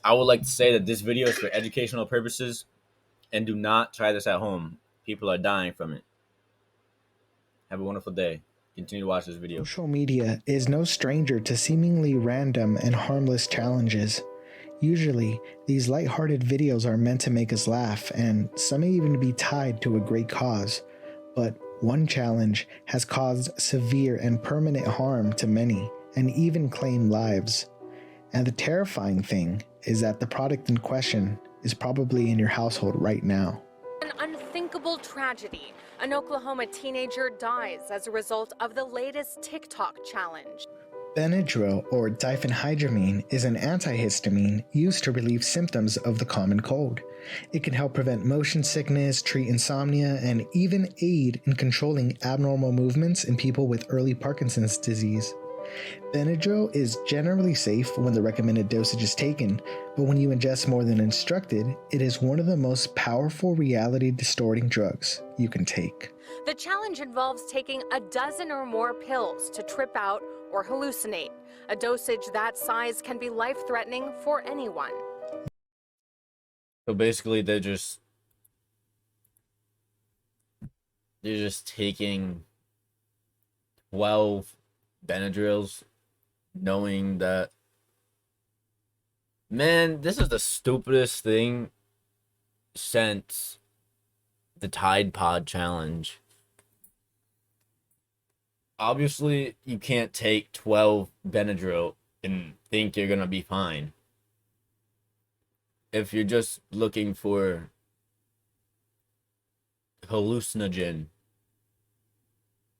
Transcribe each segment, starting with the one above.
I would like to say that this video is for educational purposes and do not try this at home. People are dying from it. Have a wonderful day. Continue to watch this video. Social media is no stranger to seemingly random and harmless challenges. Usually, these lighthearted videos are meant to make us laugh, and some may even be tied to a great cause. But one challenge has caused severe and permanent harm to many, and even claimed lives. And the terrifying thing is that the product in question is probably in your household right now. An unthinkable tragedy. An Oklahoma teenager dies as a result of the latest TikTok challenge. Benadryl, or diphenhydramine, is an antihistamine used to relieve symptoms of the common cold. It can help prevent motion sickness, treat insomnia, and even aid in controlling abnormal movements in people with early Parkinson's disease. Benadryl is generally safe when the recommended dosage is taken, but when you ingest more than instructed, it is one of the most powerful reality-distorting drugs you can take. The challenge involves taking a dozen or more pills to trip out or hallucinate. A dosage that size can be life-threatening for anyone. So basically, they're just taking 12 Benadryls, knowing that, man, this is the stupidest thing since the Tide Pod challenge. Obviously, you can't take 12 Benadryl and think you're gonna be fine. If you're just looking for hallucinogen,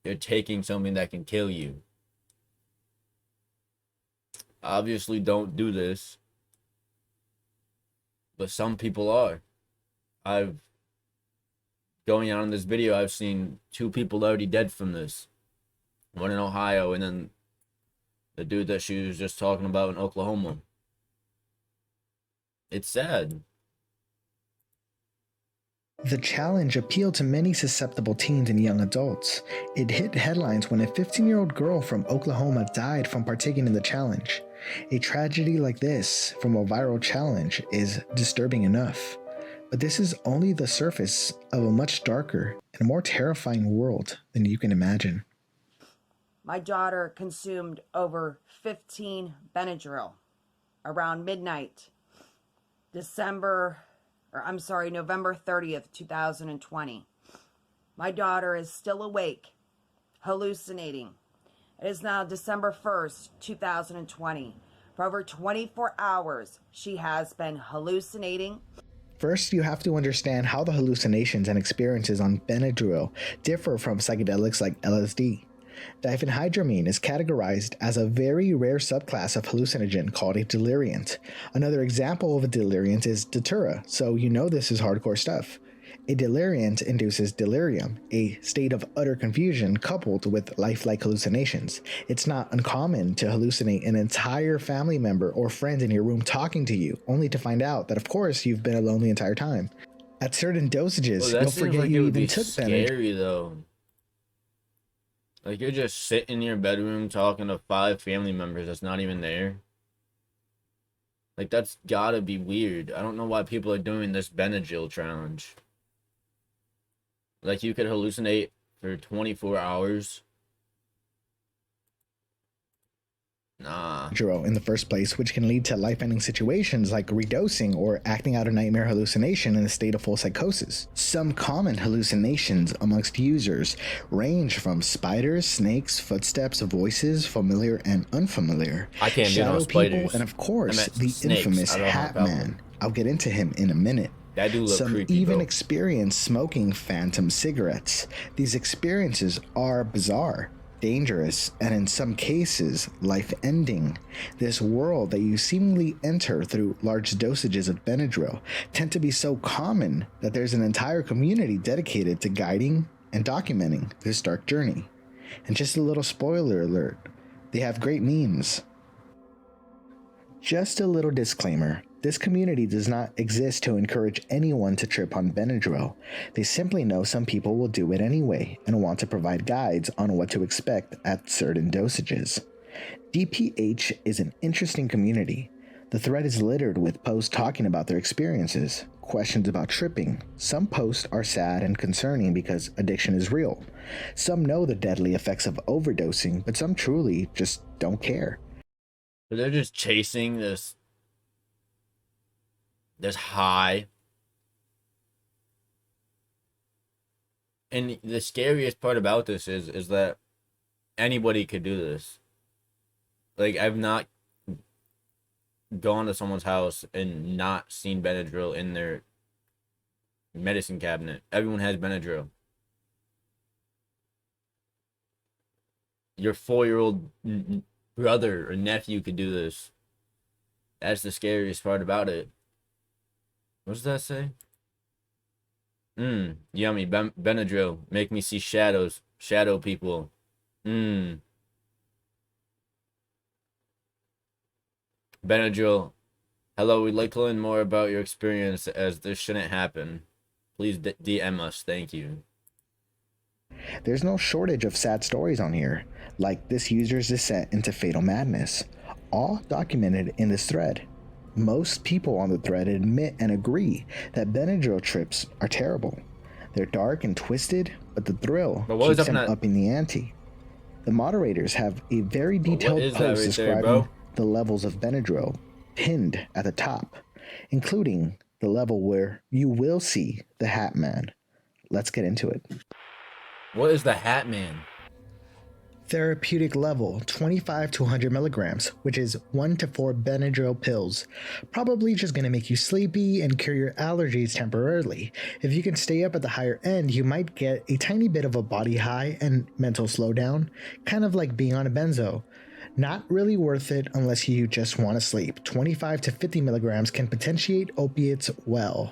you're taking something that can kill you. Obviously, don't do this, but some people are. Going on in this video, I've seen 2 people already dead from this. One in Ohio, and then the dude that she was just talking about in Oklahoma. It's sad. The challenge appealed to many susceptible teens and young adults. It hit headlines when a 15-year-old girl from Oklahoma died from partaking in the challenge. A tragedy like this from a viral challenge is disturbing enough. But this is only the surface of a much darker and more terrifying world than you can imagine. My daughter consumed over 15 Benadryl around midnight, November 30th, 2020. My daughter is still awake, hallucinating. It is now December 1st, 2020. For over 24 hours, she has been hallucinating. First, you have to understand how the hallucinations and experiences on Benadryl differ from psychedelics like LSD. Diphenhydramine is categorized as a very rare subclass of hallucinogen called a deliriant. Another example of a deliriant is datura, so you know this is hardcore stuff. A deliriant induces delirium, a state of utter confusion coupled with lifelike hallucinations. It's not uncommon to hallucinate an entire family member or friend in your room talking to you, only to find out that of course you've been alone the entire time. At certain dosages, you'll forget like you even took Benadryl. Scary though. Like, you're just sitting in your bedroom talking to 5 family members that's not even there. Like, that's gotta be weird. I don't know why people are doing this Benadryl challenge. Like, you could hallucinate for 24 hours. Nah. In the first place, which can lead to life-ending situations like redosing or acting out a nightmare hallucination in a state of full psychosis. Some common hallucinations amongst users range from spiders, snakes, footsteps, voices, familiar and unfamiliar, I can't do no spiders. people, and of course, the snakes. infamous Hat Man. I'll get into him in a minute. That dude look Some creepy, even bro. experience smoking phantom cigarettes. These experiences are bizarre, dangerous, and in some cases, life-ending. This world that you seemingly enter through large dosages of Benadryl tend to be so common that there's an entire community dedicated to guiding and documenting this dark journey. And just a little spoiler alert, they have great memes. Just a little disclaimer. This community does not exist to encourage anyone to trip on Benadryl. They simply know some people will do it anyway and want to provide guides on what to expect at certain dosages. DPH is an interesting community. The thread is littered with posts talking about their experiences, questions about tripping. Some posts are sad and concerning because addiction is real. Some know the deadly effects of overdosing, but some truly just don't care. But they're just chasing this high. And the scariest part about this is that anybody could do this. Like, I've not gone to someone's house and not seen Benadryl in their medicine cabinet. Everyone has Benadryl. Your 4-year-old brother or nephew could do this. That's the scariest part about it. What does that say? Yummy. Benadryl. Make me see shadows. Shadow people. Benadryl. Hello, we'd like to learn more about your experience as this shouldn't happen. Please DM us. Thank you. There's no shortage of sad stories on here, like this user's descent into fatal madness, all documented in this thread. Most people on the thread admit and agree that Benadryl trips are terrible. They're dark and twisted, but the thrill keeps them upping the ante. The moderators have a very detailed post describing the levels of Benadryl pinned at the top, including the level where you will see the Hat Man. Let's get into it. What is the Hat Man? Therapeutic level 25 to 100 milligrams, which is 1 to 4 Benadryl pills. Probably just going to make you sleepy and cure your allergies temporarily. If you can stay up at the higher end, you might get a tiny bit of a body high and mental slowdown, kind of like being on a benzo. Not really worth it unless you just want to sleep. 25 to 50 milligrams can potentiate opiates well.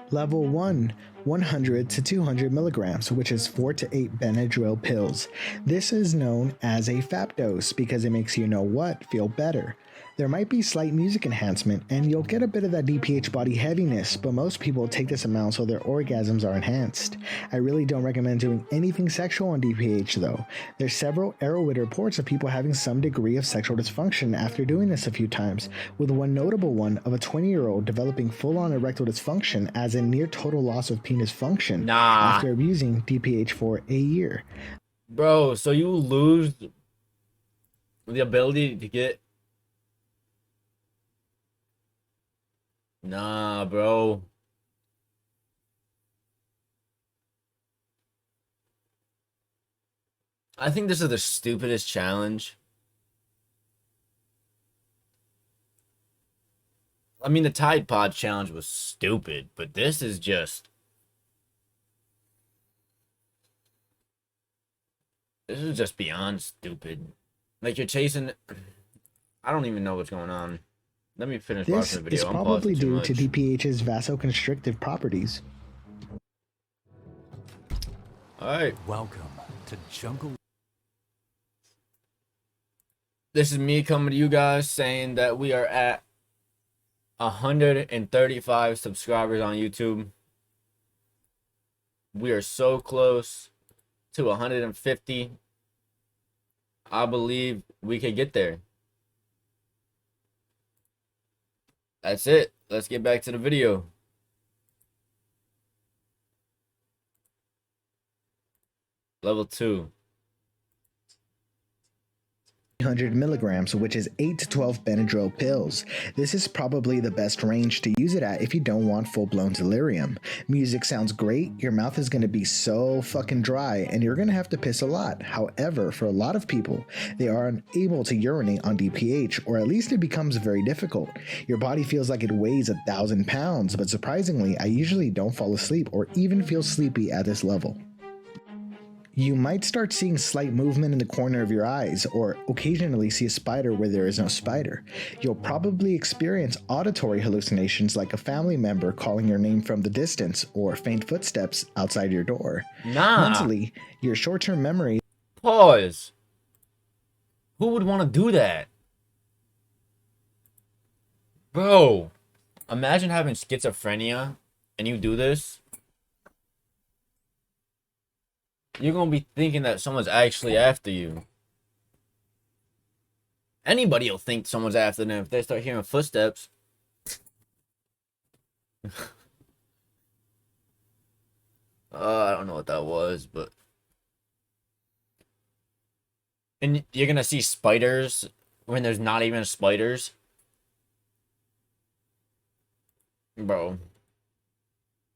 Level 1, 100 to 200 milligrams, which is 4 to 8 Benadryl pills. This is known as a FAP dose because it makes you know what, feel better. There might be slight music enhancement and you'll get a bit of that DPH body heaviness, but most people take this amount so their orgasms are enhanced. I really don't recommend doing anything sexual on DPH though. There's several Arrowhead reports of people having some degree of sexual dysfunction after doing this a few times, with one notable one of a 20-year-old developing full-on erectile dysfunction as in near total loss of penis function after abusing DPH for a year. Bro, so you lose the ability to get... Nah, bro. I think this is the stupidest challenge. I mean, the Tide Pod challenge was stupid, but this is just... This is just beyond stupid. Like, you're chasing... I don't even know what's going on. Let me finish watching the video. This is probably due to DPH's vasoconstrictive properties. Alright. Welcome to Jungle. This is me coming to you guys saying that we are at 135 subscribers on YouTube. We are so close to 150. I believe we could get there. That's it. Let's get back to the video. Level 2. 300 milligrams, which is 8 to 12 Benadryl pills. This is probably the best range to use it at if you don't want full-blown delirium. Music sounds great, your mouth is going to be so fucking dry, and you're going to have to piss a lot. However, for a lot of people, they are unable to urinate on DPH, or at least it becomes very difficult. Your body feels like it weighs 1,000 pounds, but surprisingly, I usually don't fall asleep or even feel sleepy at this level. You might start seeing slight movement in the corner of your eyes, or occasionally see a spider where there is no spider. You'll probably experience auditory hallucinations like a family member calling your name from the distance, or faint footsteps outside your door. Mentally, your short-term memory... Pause. Who would want to do that? Bro, imagine having schizophrenia and you do this. You're gonna be thinking that someone's actually after you. Anybody will think someone's after them if they start hearing footsteps. I don't know what that was, but and you're gonna see spiders when there's not even spiders, bro.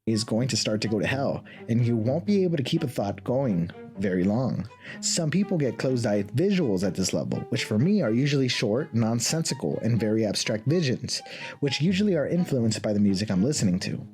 Is going to start to go to hell, and you won't be able to keep a thought going very long. Some people get closed-eyed visuals at this level, which for me are usually short, nonsensical, and very abstract visions, which usually are influenced by the music I'm listening to.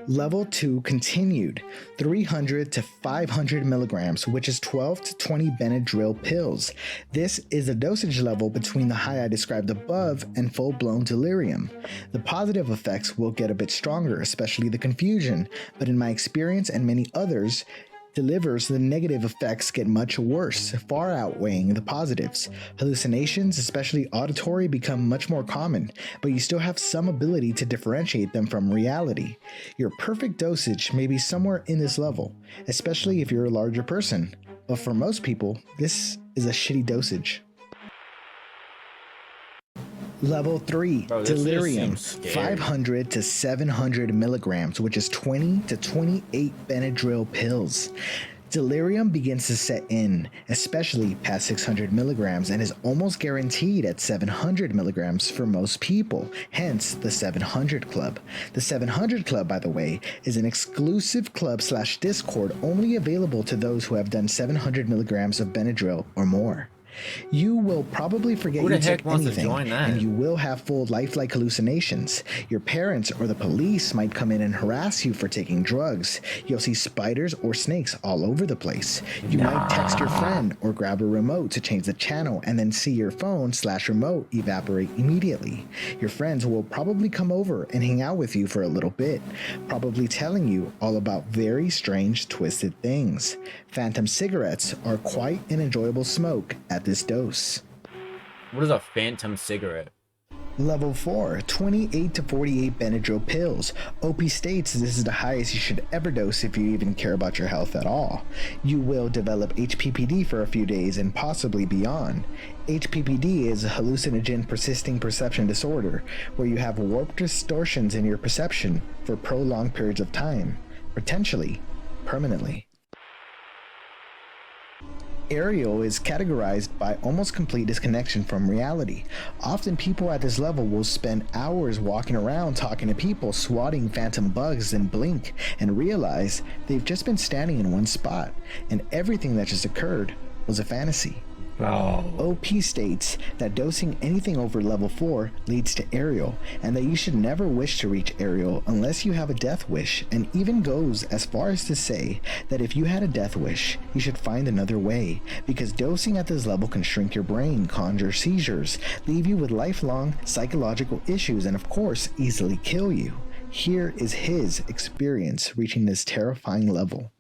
Level 2 continued, 300 to 500 milligrams, which is 12 to 20 Benadryl pills. This is a dosage level between the high I described above and full-blown delirium. The positive effects will get a bit stronger, especially the confusion, but in my experience and many others, the negative effects get much worse, far outweighing the positives. Hallucinations, especially auditory, become much more common, but you still have some ability to differentiate them from reality. Your perfect dosage may be somewhere in this level, especially if you're a larger person, but for most people, this is a shitty dosage. Level 3, Bro, this just delirium, seems scary. 500 to 700 milligrams, which is 20 to 28 Benadryl pills. Delirium begins to set in, especially past 600 milligrams, and is almost guaranteed at 700 milligrams for most people, hence the 700 Club. The 700 Club, by the way, is an exclusive club/Discord only available to those who have done 700 milligrams of Benadryl or more. You will probably forget Who the you heck took wants to anything, join that? and you will have full lifelike hallucinations. Your parents or the police might come in and harass you for taking drugs. You'll see spiders or snakes all over the place. You might text your friend or grab a remote to change the channel and then see your phone/remote evaporate immediately. Your friends will probably come over and hang out with you for a little bit, probably telling you all about very strange, twisted things. Phantom cigarettes are quite an enjoyable smoke at this dose. What is a phantom cigarette? Level 4, 28 to 48 Benadryl pills. OP states this is the highest you should ever dose if you even care about your health at all. You will develop HPPD for a few days and possibly beyond. HPPD is a hallucinogen persisting perception disorder, where you have warped distortions in your perception for prolonged periods of time, potentially permanently. Aerial is categorized by almost complete disconnection from reality. Often people at this level will spend hours walking around talking to people, swatting phantom bugs, and blink and realize they've just been standing in one spot and everything that just occurred was a fantasy. OP states that dosing anything over level 4 leads to aerial, and that you should never wish to reach aerial unless you have a death wish, and even goes as far as to say that if you had a death wish, you should find another way, because dosing at this level can shrink your brain, conjure seizures, leave you with lifelong psychological issues, and of course, easily kill you. Here is his experience reaching this terrifying level.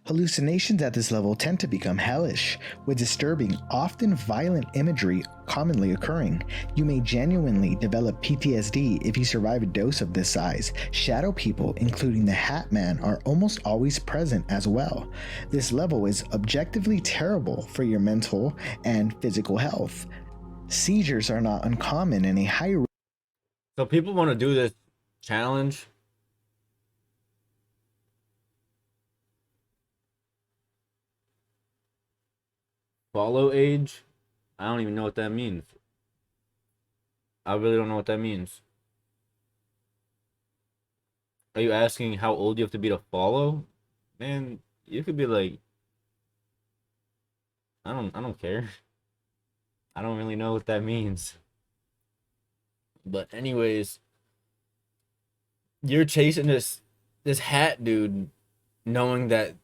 Hallucinations at this level tend to become hellish, with disturbing, often violent imagery commonly occurring. You may genuinely develop PTSD if you survive a dose of this size. Shadow people, including the Hat Man, are almost always present as well. This level is objectively terrible for your mental and physical health. Seizures are not uncommon in a high rate. So people want to do this challenge. Follow age? I don't even know what that means. I really don't know what that means. Are you asking how old you have to be to follow? Man, you could be like, I don't care. I don't really know what that means. But anyways, you're chasing this hat dude knowing that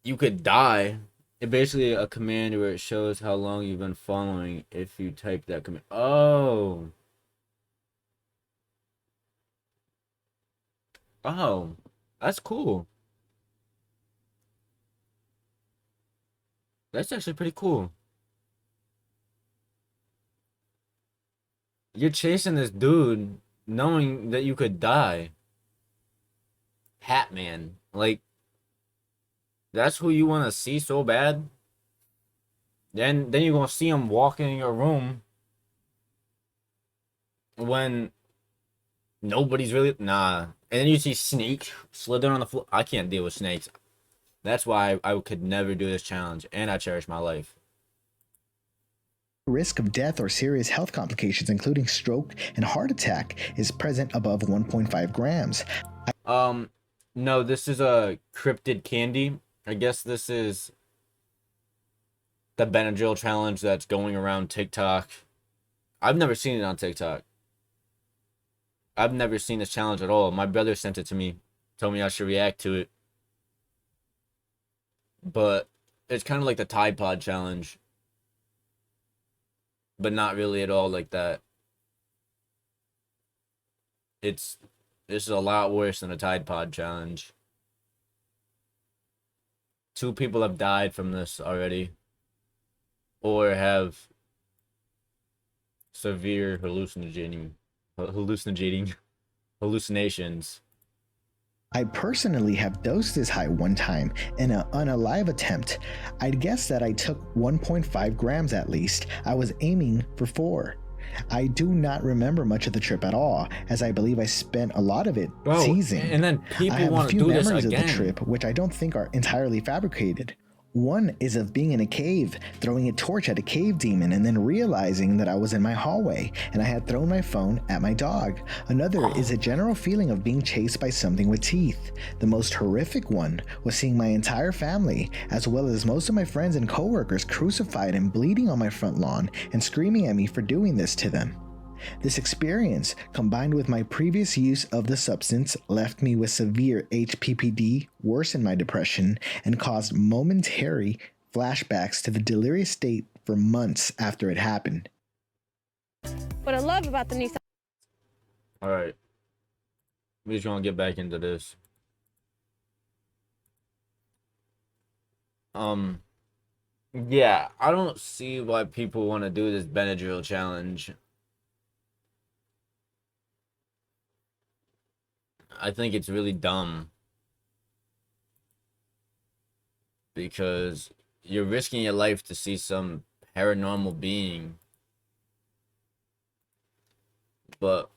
you could die. It's basically a command where it shows how long you've been following if you type that command. Oh. Oh. That's cool. That's actually pretty cool. You're chasing this dude knowing that you could die. Hat Man. Like, that's who you want to see so bad? Then you're gonna see him walking in your room when nobody's really nah. And then you see snakes slithering on the floor. I can't deal with snakes. That's why I could never do this challenge, and I cherish my life. Risk of death or serious health complications, including stroke and heart attack, is present above 1.5 grams. No, this is a cryptid candy. I guess this is the Benadryl challenge that's going around TikTok. I've never seen it on TikTok. I've never seen this challenge at all. My brother sent it to me, told me I should react to it. But it's kind of like the Tide Pod challenge, but not really at all like that. This is a lot worse than a Tide Pod challenge. 2 people have died from this already, or have severe hallucinations. I personally have dosed this high one time in an unalive attempt. I'd guess that I took 1.5 grams at least. I was aiming for 4. I do not remember much of the trip at all, as I believe I spent a lot of it seizing. And then I people have want a to few do this memories again. of the trip, which I don't think are entirely fabricated. One is of being in a cave, throwing a torch at a cave demon, and then realizing that I was in my hallway and I had thrown my phone at my dog. Another is a general feeling of being chased by something with teeth. The most horrific one was seeing my entire family, as well as most of my friends and coworkers, crucified and bleeding on my front lawn and screaming at me for doing this to them. This experience, combined with my previous use of the substance, left me with severe HPPD, worsened my depression, and caused momentary flashbacks to the delirious state for months after it happened. What I love about the new Alright. We just gonna get back into this. Yeah, I don't see why people want to do this Benadryl challenge. I think it's really dumb. Because you're risking your life to see some paranormal being. But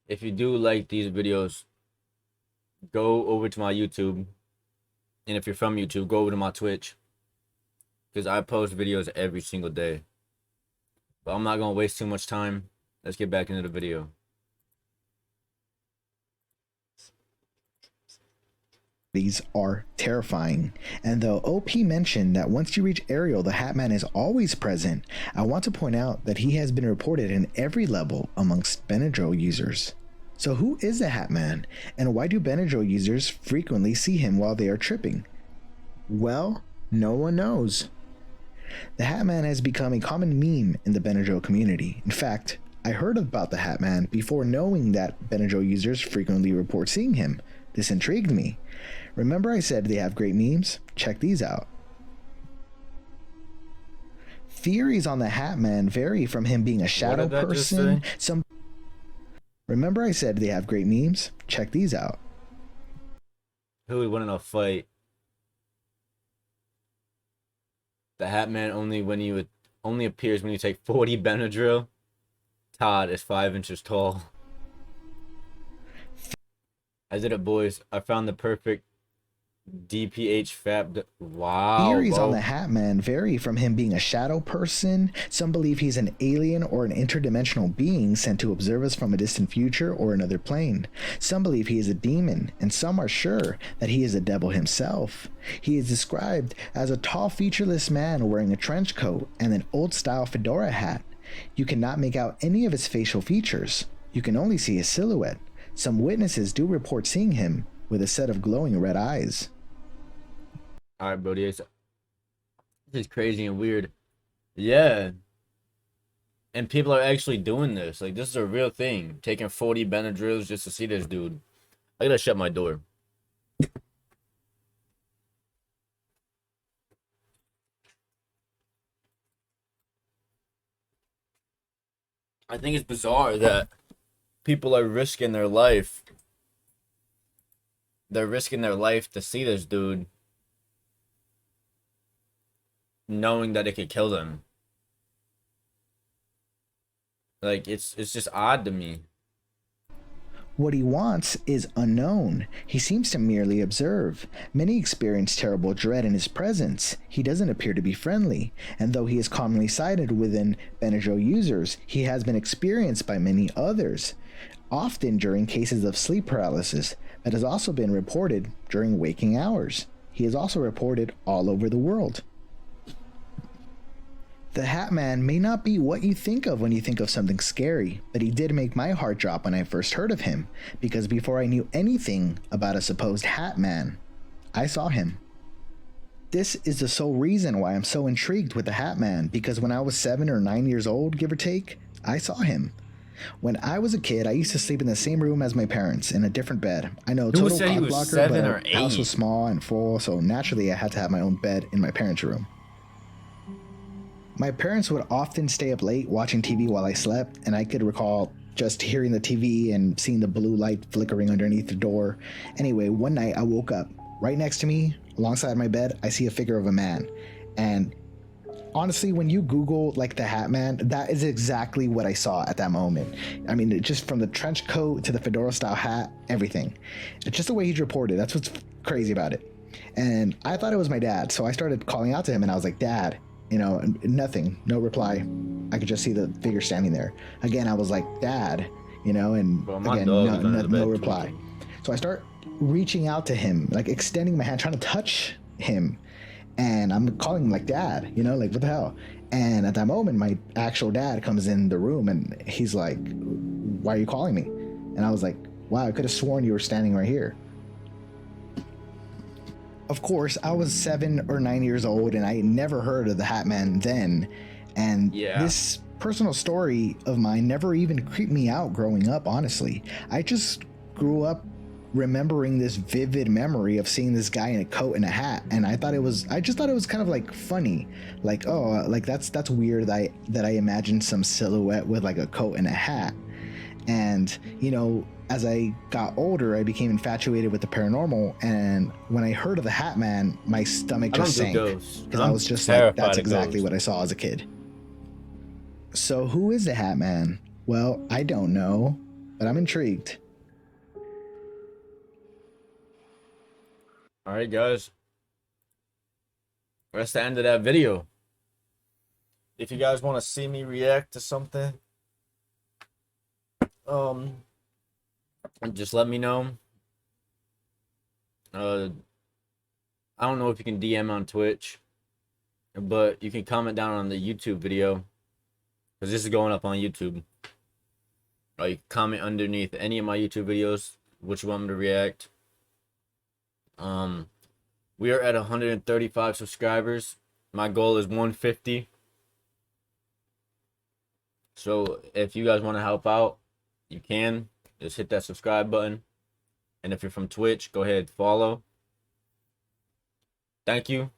if you do like these videos, go over to my YouTube. And if you're from YouTube, go over to my Twitch. Because I post videos every single day. But I'm not going to waste too much time. Let's get back into the video. These are terrifying. And though OP mentioned that once you reach Ariel, the Hat Man is always present, I want to point out that he has been reported in every level amongst Benadryl users. So who is the Hat Man, and why do Benadryl users frequently see him while they are tripping? Well, no one knows. The Hat Man has become a common meme in the Benadryl community. In fact, I heard about the Hat Man before knowing that Benadryl users frequently report seeing him. This intrigued me. Remember I said they have great memes? Check these out. Theories on the Hat Man vary from him being a shadow person. Remember I said they have great memes? Check these out. Who would win in a fight? The Hat Man only appears when you take 40 Benadryl. Todd is 5 inches tall. I did it, boys. I found the perfect DPH fab. Wow. Theories bro. on the Hat Man vary from him being a shadow person. Some believe he's an alien or an interdimensional being sent to observe us from a distant future or another plane. Some believe he is a demon, and some are sure that he is the devil himself. He is described as a tall, featureless man wearing a trench coat and an old-style fedora hat. You cannot make out any of his facial features. You can only see his silhouette. Some witnesses do report seeing him with a set of glowing red eyes. Alright, Brody. This is crazy and weird. Yeah. And people are actually doing this. Like, this is a real thing. Taking 40 Benadryls just to see this dude. I gotta shut my door. I think it's bizarre that people are risking their life. They're risking their life to see this dude. knowing that it could kill them. Like, it's just odd to me. What he wants is unknown. He seems to merely observe. Many experience terrible dread in his presence. He doesn't appear to be friendly, and though he is commonly cited within Benadryl users, he has been experienced by many others, often during cases of sleep paralysis, but has also been reported during waking hours. He is also reported all over the world. The Hat Man may not be what you think of when you think of something scary, but he did make my heart drop when I first heard of him, because before I knew anything about a supposed Hat Man, I saw him. This is the sole reason why I'm so intrigued with the Hat Man, because when I was 7 or 9 years old, give or take, I saw him. When I was a kid, I used to sleep in the same room as my parents in a different bed. I know, Who total said he cock was blocker, 7 but or the house 8? was small and full, so naturally I had to have my own bed in my parents' room. My parents would often stay up late watching TV while I slept, and I could recall just hearing the TV and seeing the blue light flickering underneath the door. Anyway, one night I woke up. Right next to me, alongside my bed, I see a figure of a man. And honestly, when you Google like the Hat Man, that is exactly what I saw at that moment. I mean, just from the trench coat to the fedora style hat, everything. It's just the way he's reported. That's what's crazy about it. And I thought it was my dad, so I started calling out to him and I was like, "Dad," you know, nothing, no reply. I could just see the figure standing there. Again, I was like, "Dad," you know, and Bro, my again, dog is under the no bed reply. tweaking. So I start reaching out to him, like extending my hand, trying to touch him. And I'm calling him like dad, you know, like what the hell? And at that moment, my actual dad comes in the room and he's like, "Why are you calling me?" And I was like, "Wow, I could have sworn you were standing right here." Of course, I was 7 or 9 years old and I had never heard of the Hat Man then. And Yeah. this personal story of mine never even creeped me out growing up, honestly. I just grew up remembering this vivid memory of seeing this guy in a coat and a hat, and I just thought it was kind of like funny, like, oh, like that's weird that I imagined some silhouette with like a coat and a hat. And you know, as I got older, I became infatuated with the paranormal, and when I heard of the Hat Man, my stomach I don't just do sank, ghosts. because I I'm was just like, terrified that's of exactly ghosts. what I saw as a kid. So who is the Hat Man? Well, I don't know, but I'm intrigued. All right, guys. That's the end of that video. If you guys want to see me react to something, just let me know. I don't know if you can DM on Twitch, but you can comment down on the YouTube video, because this is going up on YouTube. Or you can comment underneath any of my YouTube videos which you want me to react. We are at 135 subscribers. My goal is 150. So if you guys want to help out, you can. Just hit that subscribe button. And if you're from Twitch, go ahead, follow. Thank you.